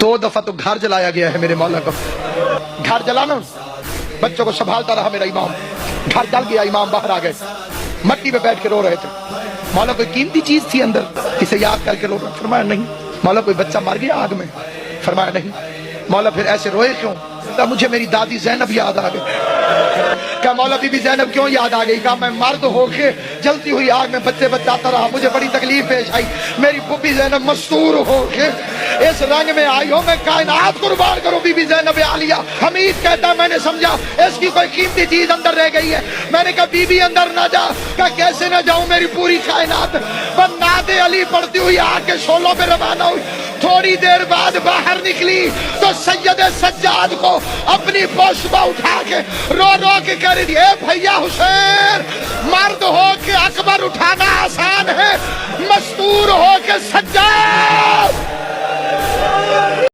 2 दफा तो घर जलाया गया है मेरे मौला को। घर जलाना, बच्चों को संभालता रहा मेरा इमाम, घर जल गया, इमाम बाहर आ गए, मट्टी पे बैठ के रो रहे थे। मौला कोई कीमती चीज थी अंदर, इसे याद करके रो रहा? फरमाया नहीं। मौला कोई बच्चा मर गया आग में? फरमाया नहीं। मौला फिर ऐसे रोए क्यों? मुझे मेरी दादी ज़ैनब याद आ गई। क्या मौला बीबी ज़ैनब क्यों याद आ गई? कहा मैं मर्द होके जलती हुई आग में बच्चे बचाता रहा, मुझे बड़ी तकलीफ पेश आई, मेरी बीबी ज़ैनब मस्तूर होके इस रंग में आई हो, मैं कायनात कुर्बान करूं बीबी ज़ैनब आलिया। हमीद कहता मैंने समझा इसकी कोई कीमती चीज अंदर रह गई है। मैंने कहा बीबी अंदर ना जा। क्या कैसे ना जाऊं, मेरी पूरी कायनात पर नादे अली पढ़ती हुई आग के शोलों पे रवाना हुई। थोड़ी देर बाद बाहर निकली तो सैयद सज्जाद को अपनी पोशबा उठा के रो रो के कह रही है, भैया हुसैन, मर्द हो के अकबर उठाना आसान है, मस्तूर हो के सज्जाद